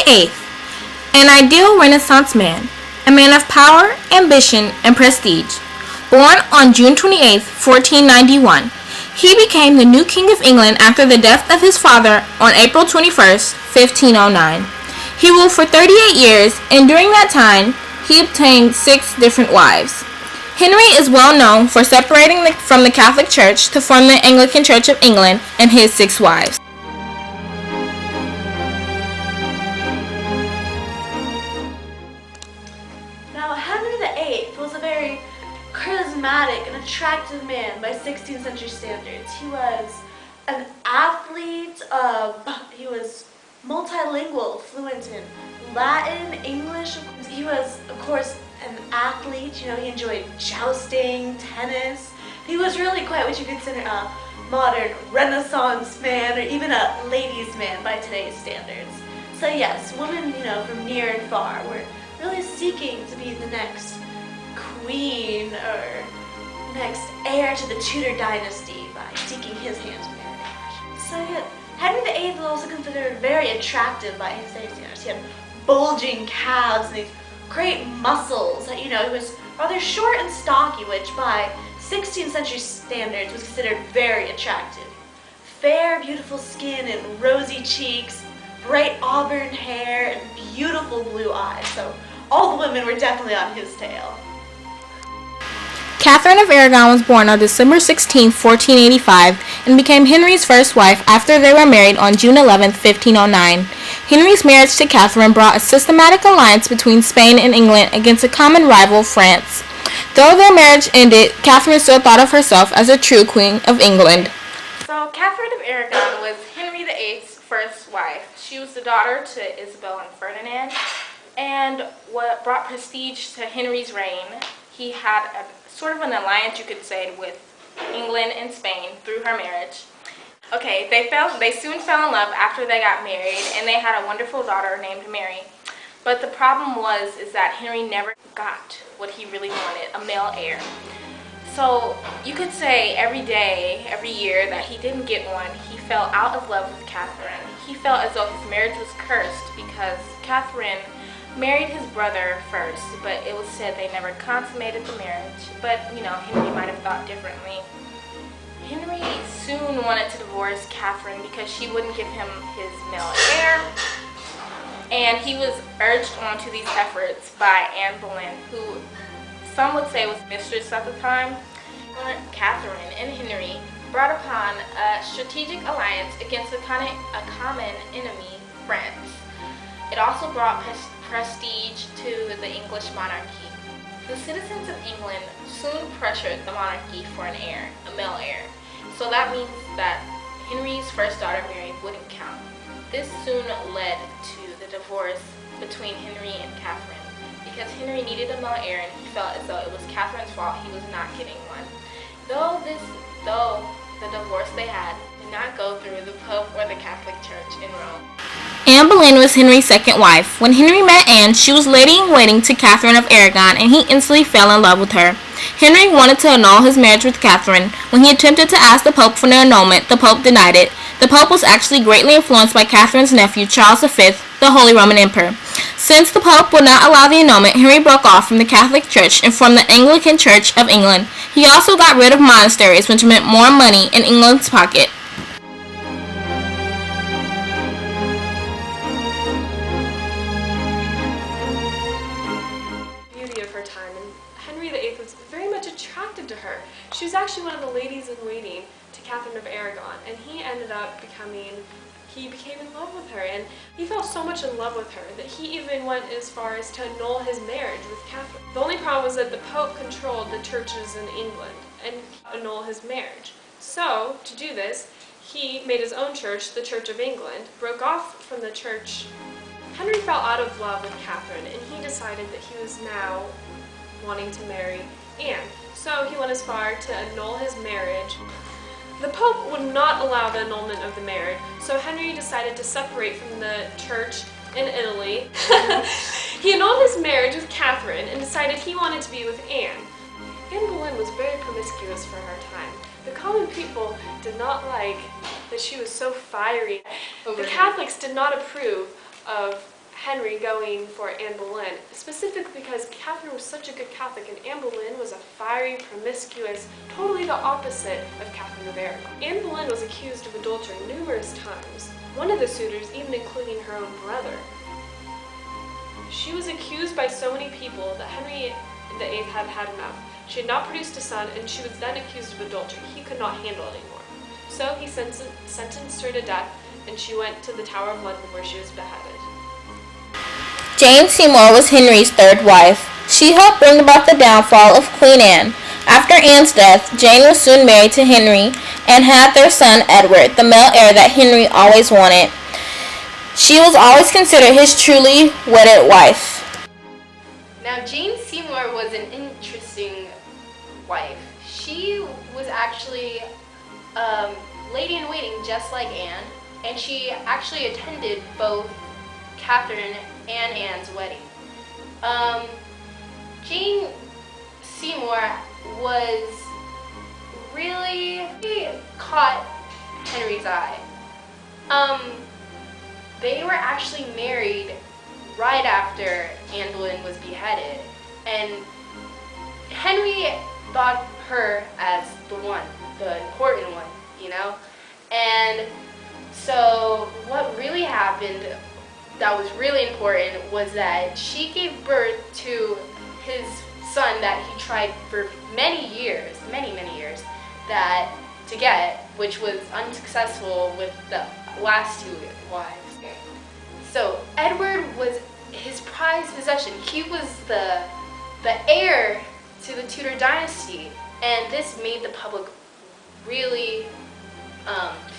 VIII, an ideal Renaissance man, a man of power, ambition, and prestige. Born on June 28, 1491, he became the new King of England after the death of his father on April 21st, 1509. He ruled for 38 years, and during that time, he obtained 6 different wives. Henry is well known for separating from the Catholic Church to form the Anglican Church of England and his 6 wives. Now, Henry VIII was a very charismatic and attractive man by 16th century standards. He was an athlete, he was multilingual, fluent in Latin, English. He was, of course, an athlete. He enjoyed jousting, tennis. He was really quite what you consider a modern Renaissance man, or even a ladies' man by today's standards. So yes, women, from near and far were really seeking to be the next queen or next heir to the Tudor dynasty by seeking his hand in marriage. So yeah, Henry VIII was also considered very attractive by his day standards. He had bulging calves and these great muscles. He was rather short and stocky, which by 16th century standards was considered very attractive. Fair, beautiful skin and rosy cheeks, bright auburn hair, and beautiful blue eyes. So all the women were definitely on his tail. Catherine of Aragon was born on December 16, 1485, and became Henry's first wife after they were married on June 11, 1509. Henry's marriage to Catherine brought a systematic alliance between Spain and England against a common rival, France. Though their marriage ended, Catherine still thought of herself as a true Queen of England. So Catherine of Aragon was Henry VIII's first wife. She was the daughter to Isabel and Ferdinand, and what brought prestige to Henry's reign, he had a sort of an alliance, you could say, with England and Spain through her marriage. Okay, they soon fell in love after they got married, and they had a wonderful daughter named Mary. But the problem is that Henry never got what he really wanted, a male heir. So you could say every day, every year that he didn't get one, he fell out of love with Catherine. He felt as though his marriage was cursed because Catherine married his brother first, but it was said they never consummated the marriage. But, Henry might have thought differently. Henry soon wanted to divorce Catherine because she wouldn't give him his male heir, and he was urged on to these efforts by Anne Boleyn, who some would say was mistress at the time. Catherine and Henry brought upon a strategic alliance against a common enemy, France. It also brought prestige to the English monarchy. The citizens of England soon pressured the monarchy for an heir, a male heir. So that means that Henry's first daughter, Mary, wouldn't count. This soon led to the divorce between Henry and Catherine, because Henry needed a male heir and he felt as though it was Catherine's fault he was not getting one. Though the divorce they had did not go through the Pope or the Catholic Church in Rome. Anne Boleyn was Henry's second wife. When Henry met Anne, she was lady-in-waiting to Catherine of Aragon, and he instantly fell in love with her. Henry wanted to annul his marriage with Catherine. When he attempted to ask the Pope for an annulment, the Pope denied it. The Pope was actually greatly influenced by Catherine's nephew, Charles V, the Holy Roman Emperor. Since the Pope would not allow the annulment, Henry broke off from the Catholic Church and formed the Anglican Church of England. He also got rid of monasteries, which meant more money in England's pocket. She was actually one of the ladies-in-waiting to Catherine of Aragon, and he became in love with her, and he fell so much in love with her that he even went as far as to annul his marriage with Catherine. The only problem was that the Pope controlled the churches in England and annul his marriage. So, to do this, he made his own church, the Church of England, broke off from the church. Henry fell out of love with Catherine, and he decided that he was now wanting to marry Anne. So he went as far to annul his marriage. The Pope would not allow the annulment of the marriage, so Henry decided to separate from the church in Italy. He annulled his marriage with Catherine and decided he wanted to be with Anne. Anne Boleyn was very promiscuous for her time. The common people did not like that she was so fiery. The Catholics did not approve of Henry going for Anne Boleyn, specifically because Catherine was such a good Catholic and Anne Boleyn was a fiery, promiscuous, totally the opposite of Catherine of Aragon. Anne Boleyn was accused of adultery numerous times, one of the suitors even including her own brother. She was accused by so many people that Henry VIII had had enough. She had not produced a son, and she was then accused of adultery. He could not handle it anymore. So he sentenced her to death, and she went to the Tower of London where she was beheaded. Jane Seymour was Henry's third wife. She helped bring about the downfall of Queen Anne. After Anne's death, Jane was soon married to Henry and had their son Edward, the male heir that Henry always wanted. She was always considered his truly wedded wife. Now, Jane Seymour was an interesting wife. She was actually lady-in-waiting just like Anne, and she actually attended both Catherine and Anne's wedding. Jane Seymour was really caught Henry's eye. They were actually married right after Anne Boleyn was beheaded, and Henry thought her as the one, the important one, you know? And so what really happened that was really important was that she gave birth to his son that he tried for many years, many years, to get, which was unsuccessful with the last two wives. So Edward was his prized possession. He was the heir to the Tudor dynasty, and this made the public really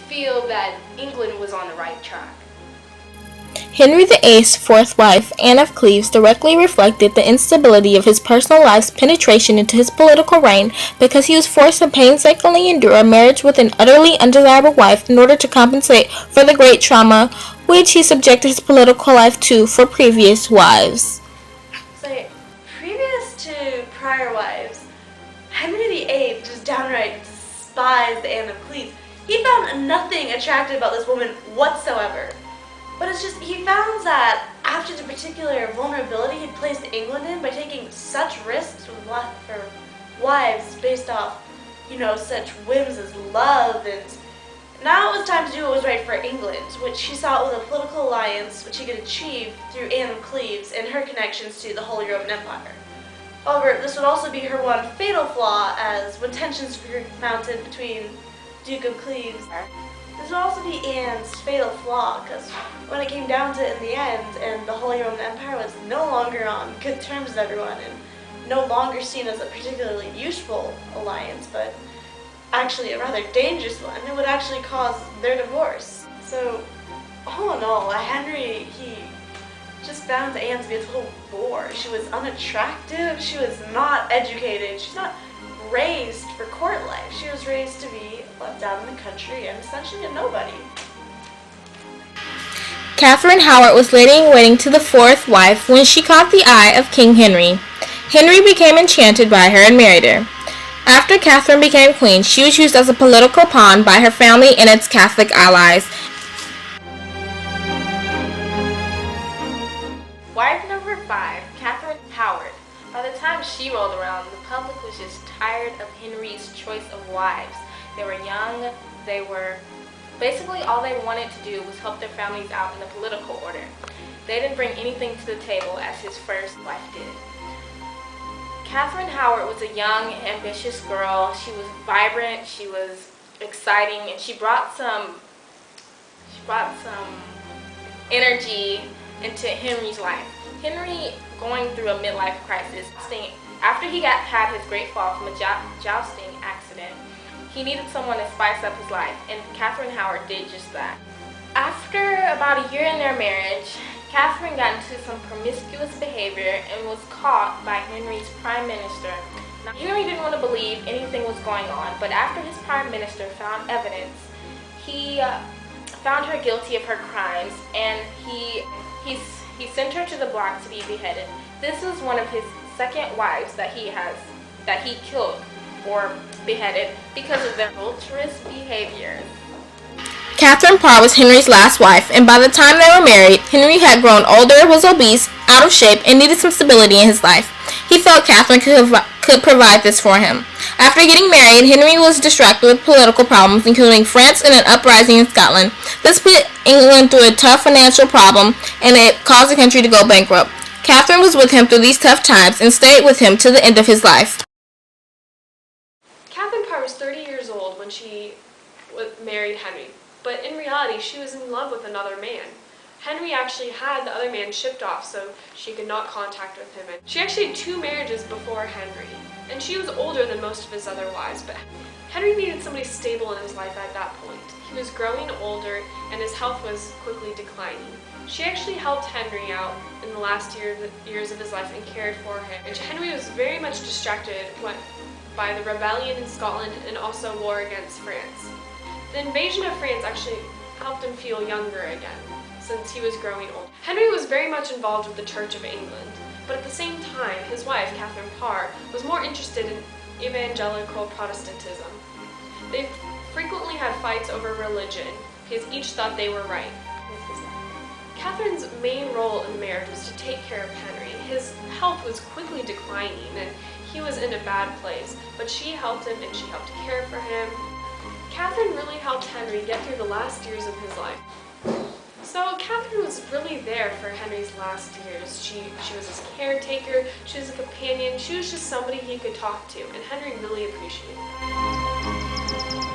feel that England was on the right track. Henry VIII's fourth wife, Anne of Cleves, directly reflected the instability of his personal life's penetration into his political reign because he was forced to painstakingly endure a marriage with an utterly undesirable wife in order to compensate for the great trauma which he subjected his political life to for previous wives. So, previous to prior wives, Henry VIII just downright despised Anne of Cleves. He found nothing attractive about this woman whatsoever. But it's just, he found that after the particular vulnerability he'd placed England in by taking such risks for wives based off, such whims as love, and now it was time to do what was right for England, which he saw was a political alliance which he could achieve through Anne of Cleves and her connections to the Holy Roman Empire. However, this would also be her one fatal flaw, as when tensions were mounted between Duke of Cleves, this would also be Anne's fatal flaw, because when it came down to it in the end, and the Holy Roman Empire was no longer on good terms with everyone, and no longer seen as a particularly useful alliance, but actually a rather dangerous one, it would actually cause their divorce. So, all in all, Henry, he just found Anne to be a total bore. She was unattractive, she was not educated, she's not raised for court life. She was raised to be left out in the country and essentially a nobody. Catherine Howard was lady-in-waiting to the fourth wife when she caught the eye of King Henry. Henry became enchanted by her and married her. After Catherine became queen, she was used as a political pawn by her family and its Catholic allies. Wife number 5, Catherine Howard. By the time she rolled around, the public was just tired of Henry's choice of wives. They were young, basically all they wanted to do was help their families out in the political order. They didn't bring anything to the table as his first wife did. Catherine Howard was a young, ambitious girl. She was vibrant, she was exciting, and she brought some energy into Henry's life. Henry, going through a midlife crisis, after he had his great fall from a jousting accident, he needed someone to spice up his life, and Catherine Howard did just that. After about a year in their marriage, Catherine got into some promiscuous behavior and was caught by Henry's prime minister. Now, Henry didn't want to believe anything was going on, but after his prime minister found evidence, he found her guilty of her crimes, and he sent her to the block to be beheaded. This was one of his second wives that he killed or beheaded because of their adulterous behavior. Catherine Parr was Henry's last wife, and by the time they were married, Henry had grown older, was obese, out of shape, and needed some stability in his life. He felt Catherine could provide this for him. After getting married, Henry was distracted with political problems, including France and an uprising in Scotland. This put England through a tough financial problem, and it caused the country to go bankrupt. Catherine was with him through these tough times and stayed with him to the end of his life. Catherine Parr was 30 years old when she married Henry, but in reality she was in love with another man. Henry actually had the other man shipped off so she could not contact with him. She actually had 2 marriages before Henry, and she was older than most of his other wives, but Henry needed somebody stable in his life at that point. He was growing older and his health was quickly declining. She actually helped Henry out in the last years of his life and cared for him. And Henry was very much distracted by the rebellion in Scotland and also war against France. The invasion of France actually helped him feel younger again, since he was growing old. Henry was very much involved with the Church of England, but at the same time, his wife, Catherine Parr, was more interested in evangelical Protestantism. They frequently had fights over religion, because each thought they were right. Catherine's main role in the marriage was to take care of Henry. His health was quickly declining, and he was in a bad place, but she helped him and she helped care for him. Catherine really helped Henry get through the last years of his life. So Catherine was really there for Henry's last years. She was his caretaker, she was a companion, she was just somebody he could talk to, and Henry really appreciated it.